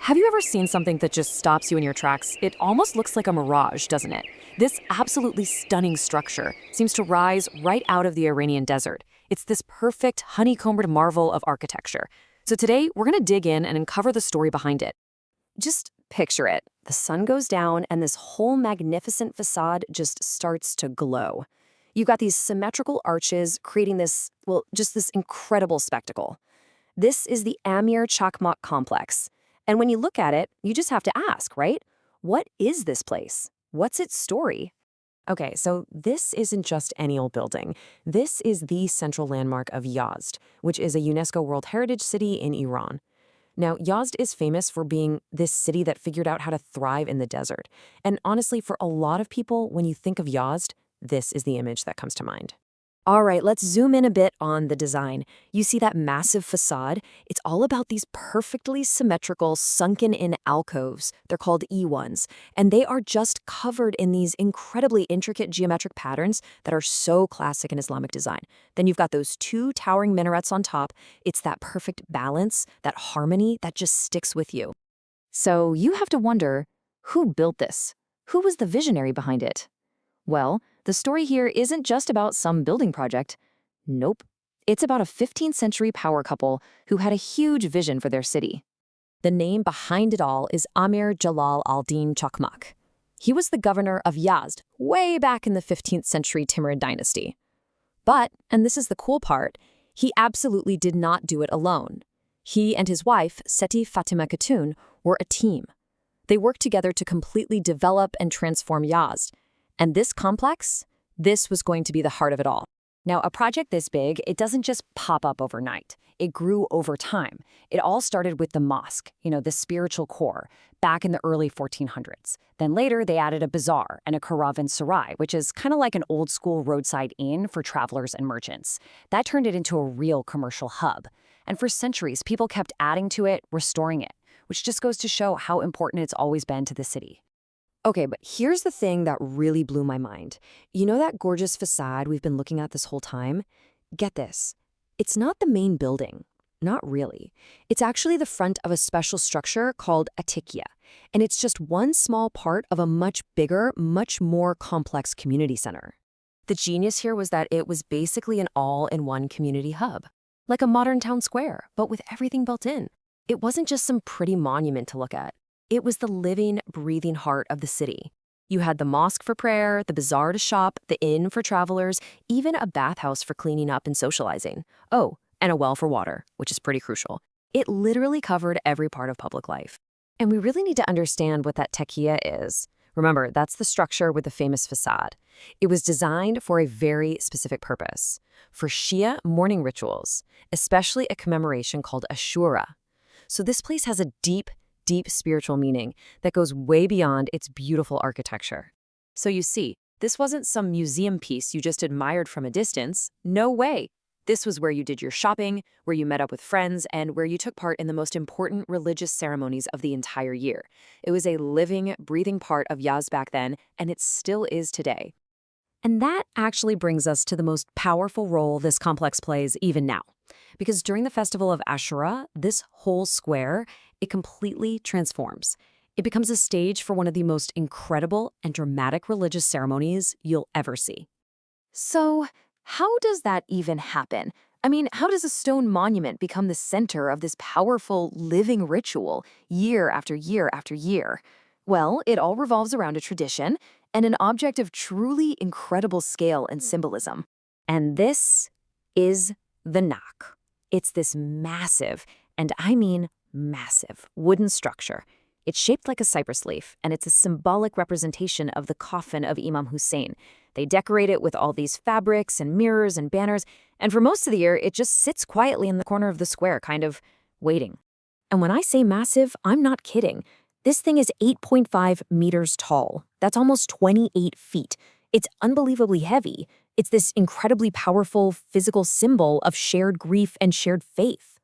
Have you ever seen something that just stops you in your tracks? It almost looks like a mirage, doesn't it? This absolutely stunning structure seems to rise right out of the Iranian desert. It's this perfect, honeycombed marvel of architecture. So today, we're going to dig in and uncover the story behind it. Just picture it. The sun goes down and this whole magnificent facade just starts to glow. You've got these symmetrical arches creating this, well, just this incredible spectacle. This is the Amir Chakmak complex. And when you look at it, you just have to ask, right? What is this place? What's its story? Okay, so this isn't just any old building. This is the central landmark of Yazd, which is a UNESCO World Heritage city in Iran. Now, Yazd is famous for being this city that figured out how to thrive in the desert. And honestly, for a lot of people, when you think of Yazd, this is the image that comes to mind. All right, let's zoom in a bit on the design. You see that massive facade? It's all about these perfectly symmetrical, sunken-in alcoves. They're called E1s, and they are just covered in these incredibly intricate geometric patterns that are so classic in Islamic design. Then you've got those two towering minarets on top. It's that perfect balance, that harmony that just sticks with you. So you have to wonder, who built this? Who was the visionary behind it? Well, the story here isn't just about some building project. Nope. It's about a 15th century power couple who had a huge vision for their city. The name behind it all is Amir Jalal al-Din Chakmak. He was the governor of Yazd way back in the 15th century Timurid dynasty. But, and this is the cool part, he absolutely did not do it alone. He and his wife, Seti Fatima Khatun, were a team. They worked together to completely develop and transform Yazd. And this complex, this was going to be the heart of it all. Now, a project this big, it doesn't just pop up overnight. It grew over time. It all started with the mosque, the spiritual core, back in the early 1400s. Then later, they added a bazaar and a caravanserai, which is kind of like an old-school roadside inn for travelers and merchants. That turned it into a real commercial hub. And for centuries, people kept adding to it, restoring it, which just goes to show how important it's always been to the city. Okay, but here's the thing that really blew my mind. You know that gorgeous facade we've been looking at this whole time? Get this. It's not the main building. Not really. It's actually the front of a special structure called a tikya, and it's just one small part of a much bigger, much more complex community center. The genius here was that it was basically an all-in-one community hub, like a modern town square, but with everything built in. It wasn't just some pretty monument to look at. It was the living, breathing heart of the city. You had the mosque for prayer, the bazaar to shop, the inn for travelers, even a bathhouse for cleaning up and socializing. Oh, and a well for water, which is pretty crucial. It literally covered every part of public life. And we really need to understand what that tekiya is. Remember, that's the structure with the famous facade. It was designed for a very specific purpose, for Shia mourning rituals, especially a commemoration called Ashura. So this place has a deep spiritual meaning that goes way beyond its beautiful architecture. So you see, this wasn't some museum piece you just admired from a distance. No way. This was where you did your shopping, where you met up with friends, and where you took part in the most important religious ceremonies of the entire year. It was a living, breathing part of Yazd back then, and it still is today. And that actually brings us to the most powerful role this complex plays even now. Because during the festival of Ashura, this whole square, it completely transforms. It becomes a stage for one of the most incredible and dramatic religious ceremonies you'll ever see. So, how does that even happen? I mean, how does a stone monument become the center of this powerful, living ritual year after year after year? Well, it all revolves around a tradition and an object of truly incredible scale and symbolism. And this is the Nak. It's this massive, and I mean massive, wooden structure. It's shaped like a cypress leaf, and it's a symbolic representation of the coffin of Imam Hussein. They decorate it with all these fabrics and mirrors and banners, and for most of the year, it just sits quietly in the corner of the square, kind of waiting. And when I say massive, I'm not kidding. This thing is 8.5 meters tall. That's almost 28 feet. It's unbelievably heavy. It's this incredibly powerful physical symbol of shared grief and shared faith.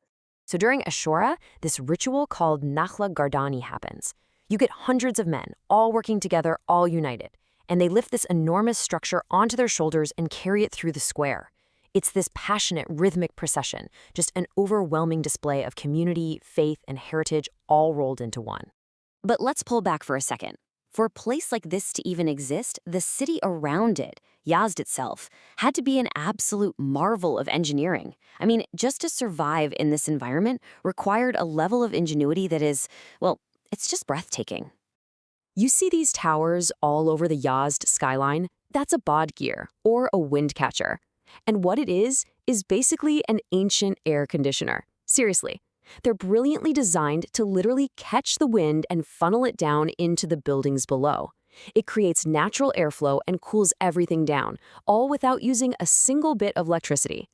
So during Ashura, this ritual called Nakhla Gardani happens. You get hundreds of men, all working together, all united, and they lift this enormous structure onto their shoulders and carry it through the square. It's this passionate, rhythmic procession, just an overwhelming display of community, faith, and heritage all rolled into one. But let's pull back for a second. For a place like this to even exist, the city around it, Yazd itself, had to be an absolute marvel of engineering. I mean, just to survive in this environment required a level of ingenuity that is, well, it's just breathtaking. You see these towers all over the Yazd skyline? That's a badgir, or a windcatcher. And what it is basically an ancient air conditioner. Seriously. They're brilliantly designed to literally catch the wind and funnel it down into the buildings below. It creates natural airflow and cools everything down, all without using a single bit of electricity.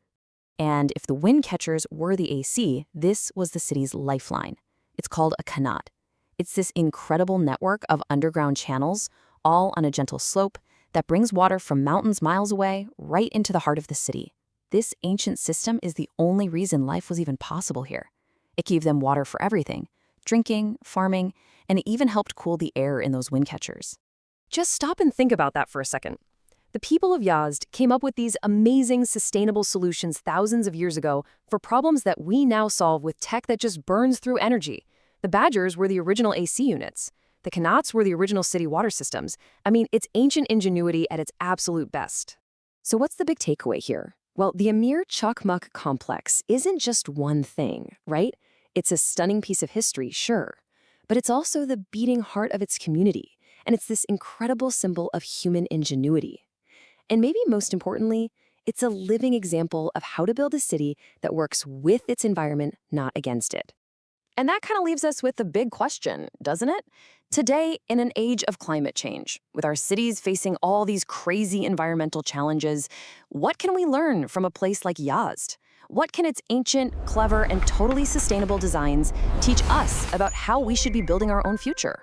And if the Windcatchers were the AC, this was the city's lifeline. It's called a Qanat. It's this incredible network of underground channels, all on a gentle slope, that brings water from mountains miles away right into the heart of the city. This ancient system is the only reason life was even possible here. It gave them water for everything, drinking, farming, and it even helped cool the air in those windcatchers. Just stop and think about that for a second. The people of Yazd came up with these amazing sustainable solutions thousands of years ago for problems that we now solve with tech that just burns through energy. The badgers were the original AC units. The Qanats were the original city water systems. I mean, it's ancient ingenuity at its absolute best. So what's the big takeaway here? Well, the Amir Chakmak complex isn't just one thing, right? It's a stunning piece of history, sure, but it's also the beating heart of its community, and it's this incredible symbol of human ingenuity. And maybe most importantly, it's a living example of how to build a city that works with its environment, not against it. And that kind of leaves us with the big question, doesn't it? Today, in an age of climate change, with our cities facing all these crazy environmental challenges, what can we learn from a place like Yazd? What can its ancient, clever, and totally sustainable designs teach us about how we should be building our own future?